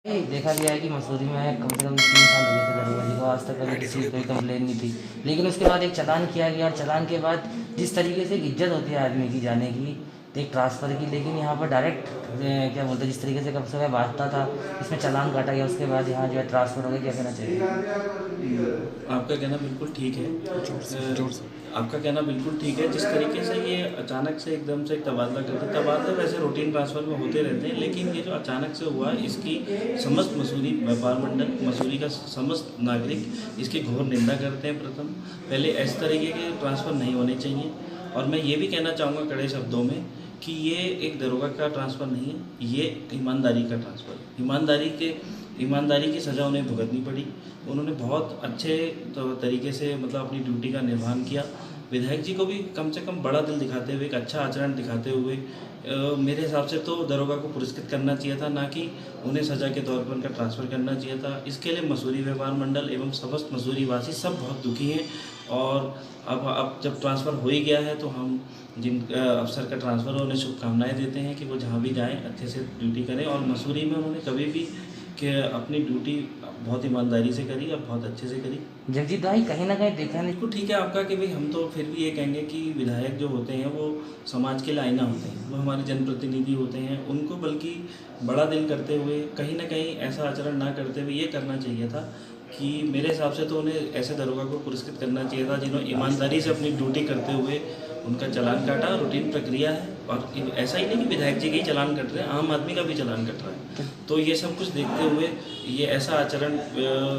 देखा गया है कि मसूरी में कम से कम 3 साल हो गए थे दरोगा जी को, आज तक कभी किसी की कोई कंप्लेन नहीं थी। लेकिन उसके बाद एक चालान किया गया और चालान के बाद जिस तरीके से एक इज्जत होती है आदमी की जाने की, एक ट्रांसफ़र की, लेकिन यहाँ पर डायरेक्ट क्या बोलते हैं, जिस तरीके से कब से बांटता था, इसमें चालान काटा गया, उसके बाद यहाँ जो है ट्रांसफ़र हो गया। क्या कहना चाहिए? आपका कहना बिल्कुल ठीक है। आपका कहना बिल्कुल ठीक है। जिस तरीके से ये अचानक से एकदम से एक तबादला करते, तबादले वैसे रूटीन ट्रांसफ़र में होते रहते हैं, लेकिन ये जो अचानक से हुआ, इसकी समस्त मसूरी व्यापार मंडल, मसूरी का समस्त नागरिक इसकी घोर निंदा करते हैं। प्रथम पहले इस तरीके के ट्रांसफ़र नहीं होने चाहिए, और मैं ये भी कहना चाहूँगा कड़े शब्दों में कि ये एक दरोगा का ट्रांसफ़र नहीं है, ये ईमानदारी का ट्रांसफ़र। ईमानदारी की सज़ा उन्हें भुगतनी पड़ी। उन्होंने बहुत अच्छे तरीके से मतलब अपनी ड्यूटी का निर्वहन किया। विधायक जी को भी कम से कम बड़ा दिल दिखाते हुए, एक अच्छा आचरण दिखाते हुए मेरे हिसाब से तो दरोगा को पुरस्कृत करना चाहिए था, ना कि उन्हें सज़ा के तौर पर उनका ट्रांसफ़र करना चाहिए था। इसके लिए मसूरी व्यापार मंडल एवं समस्त मसूरी वासी सब बहुत दुखी हैं। और अब जब ट्रांसफ़र हो ही गया है तो हम जिन अफसर का ट्रांसफ़र हो उन्हें शुभकामनाएँ देते हैं कि वो जहाँ भी जाएँ अच्छे से ड्यूटी करें। और मसूरी में उन्होंने कभी भी कि अपनी ड्यूटी बहुत ईमानदारी से करी और बहुत अच्छे से करी। जगजीत भाई, कहीं ना कहीं देखा नहीं, बिल्कुल ठीक है आपका कि भाई हम तो फिर भी ये कहेंगे कि विधायक जो होते हैं वो समाज के लिए आईना होते हैं, वो हमारे जनप्रतिनिधि होते हैं। उनको बल्कि बड़ा दिल करते हुए कहीं ना कहीं ऐसा आचरण ना करते हुए ये करना चाहिए था कि मेरे हिसाब से तो उन्हें ऐसे दरोगा को पुरस्कृत करना चाहिए था जिन्होंने ईमानदारी से अपनी ड्यूटी करते हुए उनका चालान काटा। रूटीन प्रक्रिया है, और ऐसा ही नहीं कि विधायक जी के ही चालान कट रहे हैं, आम आदमी का भी चालान कट रहा है। तो ये सब कुछ देखते हुए ये ऐसा आचरण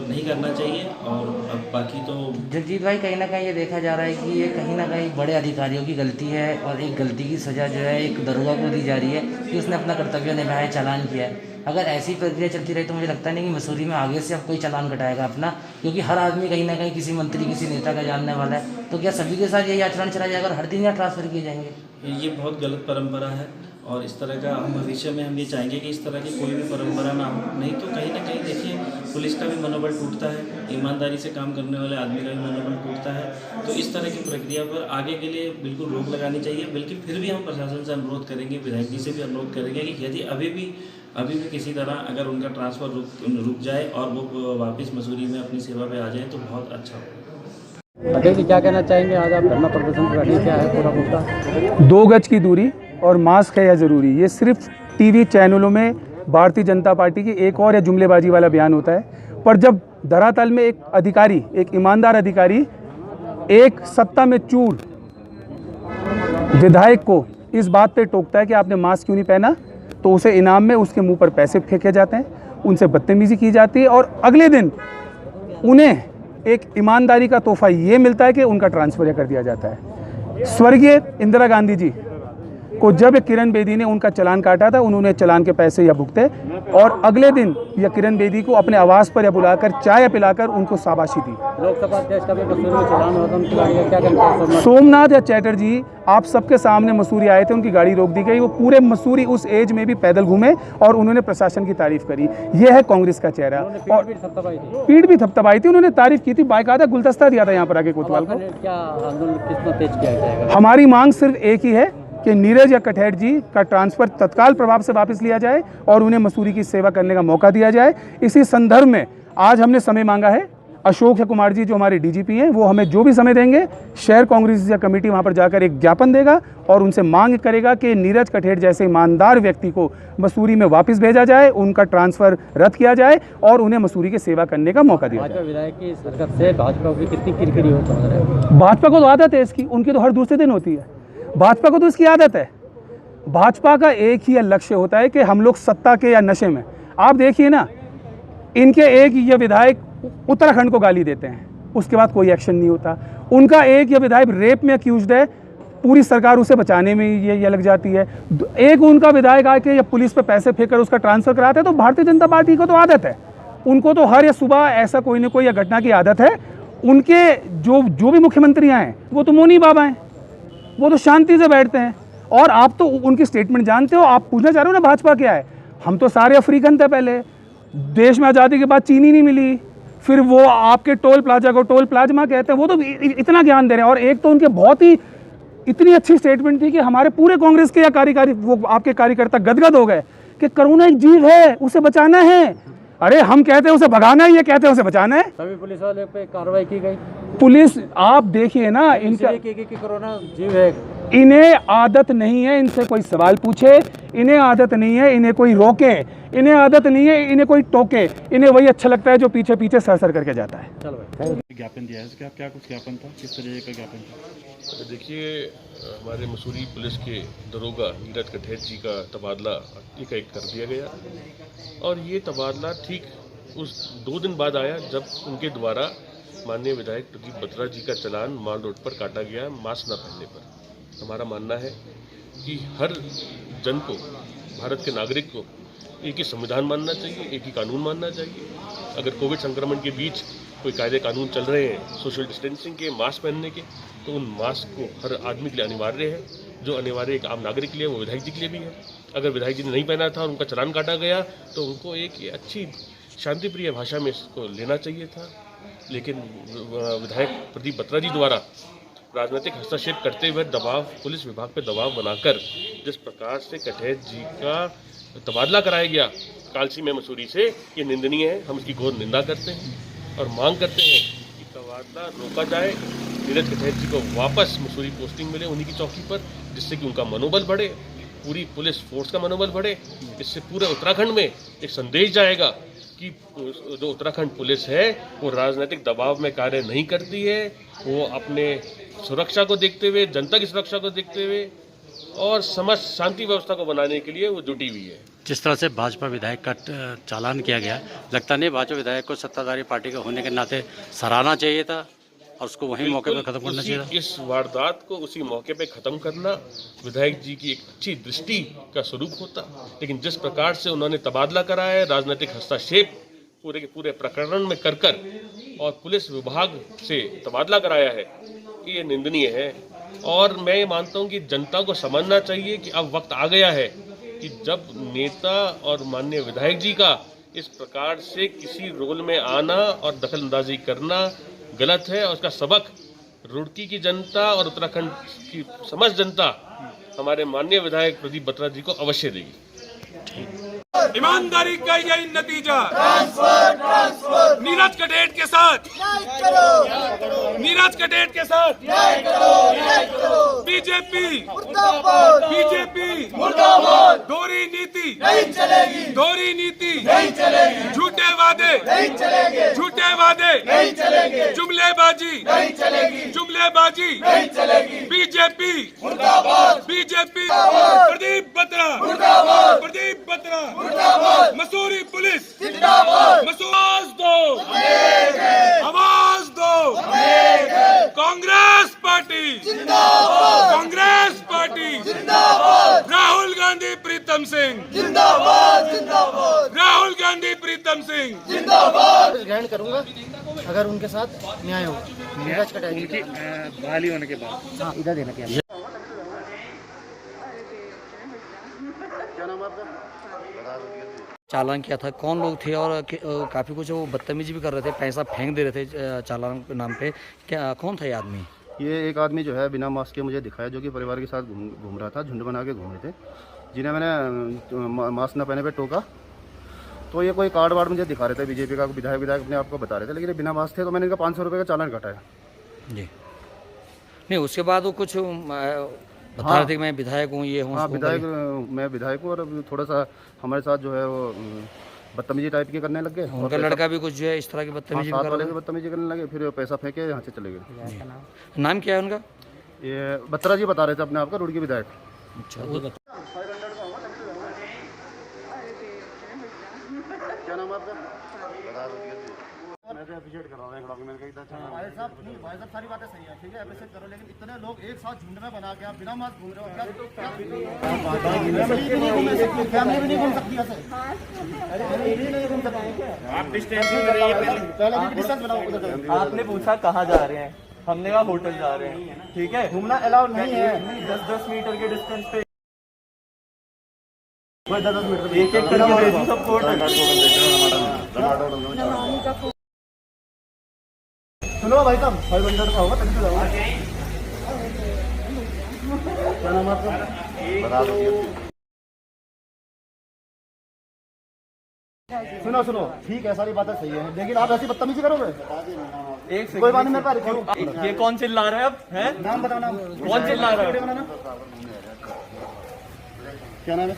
नहीं करना चाहिए। और अब बाकी तो जगजीत भाई, कहीं ना कहीं ये देखा जा रहा है कि ये कहीं ना कहीं बड़े अधिकारियों की गलती है, और एक गलती की सज़ा जो है एक दरोगा को दी जा रही है कि उसने अपना कर्तव्य निभाया, चालान किया है। अगर ऐसी प्रक्रिया चलती रही तो मुझे लगता नहीं कि मसूरी में आगे से अब कोई चालान कटाएगा अपना, क्योंकि हर आदमी कहीं ना कहीं किसी मंत्री, किसी नेता का जानने वाला है। तो क्या सभी के साथ यही आचरण चला जाएगा और हर दिन यहाँ ट्रांसफ़र किए जाएंगे? ये बहुत गलत परंपरा है, और इस तरह का हम भविष्य में हम ये चाहेंगे कि इस तरह की कोई भी परंपरा ना हो। नहीं तो कहीं ना कहीं देखिए पुलिस का भी मनोबल टूटता है, ईमानदारी से काम करने वाले आदमी का भी मनोबल टूटता है। तो इस तरह की प्रक्रिया पर आगे के लिए बिल्कुल रोक लगानी चाहिए। बल्कि फिर भी हम प्रशासन से अनुरोध करेंगे, विधायक जी से भी अनुरोध करेंगे कि यदि अभी भी किसी तरह अगर उनका ट्रांसफ़र रुक जाए और वो वापस मसूरी में अपनी सेवा पे आ जाए तो बहुत अच्छा होगा। अजय जी, क्या कहना चाहेंगे? आज आप धरना प्रदर्शन कर रहे हैं, क्या है पूरा मुद्दा? 2 गज की दूरी और मास्क है या ज़रूरी, ये सिर्फ टीवी चैनलों में भारतीय जनता पार्टी की एक और या जुमलेबाजी वाला बयान होता है। पर जब धरातल में एक अधिकारी, एक ईमानदार अधिकारी, एक सत्ता में चूर विधायक को इस बात पे टोकता है कि आपने मास्क क्यों नहीं पहना, तो उसे इनाम में उसके मुंह पर पैसे फेंके जाते हैं, उनसे बदतमीजी की जाती है, और अगले दिन उन्हें एक ईमानदारी का तोहफा ये मिलता है कि उनका ट्रांसफ़र कर दिया जाता है। स्वर्गीय इंदिरा गांधी जी को जब किरण बेदी ने उनका चालान काटा था, उन्होंने चालान के पैसे या भुगते, और अगले दिन या किरण बेदी को अपने आवास पर या बुलाकर चाय पिलाकर उनको शाबाशी दी। लोकसभा अध्यक्ष का भी मसूरी में चालान हुआ था, उनकी गाड़ी का क्या कहना है? सोमनाथ या चैटर्जी आप सबके सामने मसूरी आए थे, उनकी गाड़ी रोक दी गई। वो पूरे मसूरी उस एज में भी पैदल घूमे और उन्होंने प्रशासन की तारीफ करी। ये है कांग्रेस का चेहरा। और पीठ भी थपथपाई थी, उन्होंने तारीफ की थी, बाकायदा गुलदस्ता दिया था यहाँ पर आके कोतवाल को। क्या आंदोलन कितना तेज किया जाएगा? हमारी मांग सिर्फ एक ही है कि नीरज या कठेड़ जी का ट्रांसफ़र तत्काल प्रभाव से वापस लिया जाए और उन्हें मसूरी की सेवा करने का मौका दिया जाए। इसी संदर्भ में आज हमने समय मांगा है। अशोक कुमार जी जो हमारे डीजीपी हैं, वो हमें जो भी समय देंगे, शहर कांग्रेस या कमेटी वहां पर जाकर एक ज्ञापन देगा और उनसे मांग करेगा कि नीरज कठेड़ जैसे ईमानदार व्यक्ति को मसूरी में वापस भेजा जाए, उनका ट्रांसफ़र रद्द किया जाए और उन्हें मसूरी की सेवा करने का मौका दिया जाए। भाजपा विधायक की हरकत से भाजपा की कितनी किरकिरी होता है? भाजपा को तो आदत है इसकी, उनकी तो हर दूसरे दिन होती है। भाजपा को तो इसकी आदत है। भाजपा का एक ही लक्ष्य होता है कि हम लोग सत्ता के या नशे में। आप देखिए ना, इनके एक ये विधायक उत्तराखंड को गाली देते हैं, उसके बाद कोई एक्शन नहीं होता। उनका एक ये विधायक रेप में अक्यूज्ड है, पूरी सरकार उसे बचाने में ये लग जाती है। एक उनका विधायक आके या पुलिस पे पैसे फेंक कर उसका ट्रांसफ़र कराते हैं। तो भारतीय जनता पार्टी को तो आदत है, उनको तो हर या सुबह ऐसा कोई ना कोई या घटना की आदत है। उनके जो भी मुख्यमंत्री हैं वो तो मोनी बाबा हैं, वो तो शांति से बैठते हैं। और आप तो उनकी स्टेटमेंट जानते हो। आप पूछना चाह रहे हो ना भाजपा क्या है? हम तो सारे अफ्रीकन थे पहले, देश में आज़ादी के बाद चीनी नहीं मिली, फिर वो आपके टोल प्लाजा को टोल प्लाज्मा कहते हैं, वो तो इतना ज्ञान दे रहे हैं। और एक तो उनके बहुत ही इतनी अच्छी स्टेटमेंट थी कि हमारे पूरे कांग्रेस के या कार्यकारी वो आपके कार्यकर्ता गदगद हो गए कि कोरोना एक जीव है, उसे बचाना है। अरे हम कहते हैं उसे भगाना है, ये कहते हैं उसे बचाना है। सभी पुलिस वाले पे कार्रवाई की गई, पुलिस आप देखिए ना, इनका की गई कि कोरोना जीव है। इन्हें आदत नहीं है इनसे कोई सवाल पूछे, इन्हें आदत नहीं है इन्हें कोई रोके, इन्हें आदत नहीं है इन्हें कोई टोके, इन्हें वही अच्छा लगता है जो पीछे पीछे सर करके जाता है। चलो भाई, ज्ञापन दिया है, क्या क्या कुछ ज्ञापन था, किस तरह का ज्ञापन था? देखिए, हमारे मसूरी पुलिस के दरोगा नीरज कठेर जी का तबादला एक कर दिया गया, और ये तबादला ठीक उस 2 दिन बाद आया जब उनके द्वारा माननीय विधायक प्रदीप बत्रा जी का चालान माल रोड पर काटा गया मास्क न पहनने पर। हमारा मानना है कि हर जन को, भारत के नागरिक को एक ही संविधान मानना चाहिए, एक ही कानून मानना चाहिए। अगर कोविड संक्रमण के बीच कोई कायदे कानून चल रहे हैं सोशल डिस्टेंसिंग के, मास्क पहनने के, तो उन मास्क को हर आदमी के लिए अनिवार्य है। जो अनिवार्य एक आम नागरिक के लिए, वो विधायक जी के लिए भी है। अगर विधायक जी ने नहीं पहना था और उनका चालान काटा गया तो उनको एक अच्छी शांतिप्रिय भाषा में इसको लेना चाहिए था। लेकिन विधायक प्रदीप बत्रा जी द्वारा राजनीतिक हस्तक्षेप करते हुए दबाव, पुलिस विभाग पर दबाव बनाकर जिस प्रकार से कठेर जी का तबादला कराया गया कालसी में मसूरी से, ये निंदनीय है। हम इसकी घोर निंदा करते हैं और मांग करते हैं कि तबादला रोका जाए, नीरज कठेर जी को वापस मसूरी पोस्टिंग मिले उन्हीं की चौकी पर, जिससे कि उनका मनोबल बढ़े, पूरी पुलिस फोर्स का मनोबल बढ़े। इससे पूरे उत्तराखंड में एक संदेश जाएगा कि जो उत्तराखंड पुलिस है वो राजनीतिक दबाव में कार्य नहीं करती है, वो अपने सुरक्षा को देखते हुए, जनता की सुरक्षा को देखते हुए और समझ शांति व्यवस्था को बनाने के लिए वो जुटी हुई है। जिस तरह से भाजपा विधायक का चालान किया गया, लगता नहीं भाजपा विधायक को सत्ताधारी पार्टी का होने के नाते सराहना चाहिए था और उसको वहीं मौके पर खत्म करना चाहिए था? इस वारदात को उसी मौके पे खत्म करना विधायक जी की एक अच्छी दृष्टि का स्वरूप होता, लेकिन जिस प्रकार से उन्होंने तबादला कराया है, राजनीतिक हस्तक्षेप पूरे के पूरे प्रकरण में कर और पुलिस विभाग से तबादला कराया है, ये निंदनीय है। और मैं ये मानता हूँ कि जनता को समझना चाहिए कि अब वक्त आ गया है कि जब नेता और माननीय विधायक जी का इस प्रकार से किसी रोल में आना और दखलंदाजी करना गलत है, और उसका सबक रुड़की की जनता और उत्तराखंड की समस्त जनता हमारे माननीय विधायक प्रदीप बत्रा जी को अवश्य देगी। ईमानदारी का यही नतीजा, नीरज कटेट के साथ, नीरज कटेट के साथ बीजेपी दोहरी नीति नहीं चलेगी, दोहरी नीति नहीं चलेगी, झूठे वादे नहीं चलेंगे, जुमलेबाजी नहीं चलेगी, जुमलेबाजी नहीं चलेगी। बीजेपी प्रदीप बत्रा, प्रदीप बत्रा, मसूरी पुलिस जिंदाबाद, आवाज दो, आवाज दो, कांग्रेस पार्टी जिंदाबाद, कांग्रेस पार्टी जिंदाबाद, राहुल गांधी प्रीतम सिंह जिंदाबाद, जिंदाबाद, राहुल गांधी प्रीतम सिंह जिंदाबाद। ग्रहण करूंगा अगर उनके साथ न्याय हो। नीरज कटाई बहाली होने के बाद हाँ, इधर देना क्या चालान किया था, कौन लोग थे और काफ़ी कुछ वो बदतमीजी भी कर रहे थे, पैसा फेंक दे रहे थे चालान के नाम पे, क्या कौन था ये आदमी? ये एक आदमी जो है बिना मास्क के मुझे दिखाया, जो कि परिवार के साथ घूम रहा था, झुंड बना के घूम रहे थे, जिन्हें मैंने मास्क न पहने पे टोका। तो ये कोई कार्ड वार्ड मुझे दिखा रहे थे, बीजेपी का विधायक अपने आप को बता रहे थे, लेकिन ये बिना मास्क थे, तो मैंने इनका 500 रुपये का चालान काटा है जी। नहीं, उसके बाद वो कुछ बता रहे थे कि मैं विधायक हूँ, ये हूँ। हाँ, विधायक, मैं विधायक हूँ, और थोड़ा सा हमारे साथ जो है वो बदतमीजी टाइप की करने लग गए। उनका लड़का भी कुछ जो है इस तरह की बदतमीजी साथ वाले भी बदतमीजी करने लगे, फिर पैसा फेंके यहाँ से चले गए। नाम क्या है उनका? ये बत्रा जी बता रहे थे अपने आप का, रुड़की विधायक। अच्छा, क्या नाम है आपका? अप्रिशिएट कर रहा हूँ भाई साहब, नहीं भाई साहब सारी बातें सही है, ठीक है, अप्रिशिएट करो, लेकिन इतने लोग एक साथ झुंड में बना के आप बिना मास्क घूम रहे हो, फैमिली भी नहीं घूम सकती ऐसे, आप डिस्टेंस पहले डिस्टेंस बनाओ। आपने पूछा कहाँ जा रहे हैं, हमने कहा होटल जा रहे हैं, ठीक है, घूमना अलाउड नहीं है। 10-10 मीटर के डिस्टेंस पे 10 मीटर एक-एक करके भेजूं सबको। सुनो भाई साहब, 500 का होगा तभी तो जाऊंगा। क्या नाम है आपका? बता दो। सुनो सुनो, ठीक है, सारी बातें सही है, लेकिन आप ऐसी बदतमीजी करोगे? एक कोई बात नहीं, मैं पर ये कौन चिल्ला रहा है अब हैं? नाम बताओ, नाम कौन चिल्ला रहा है? क्या नाम है?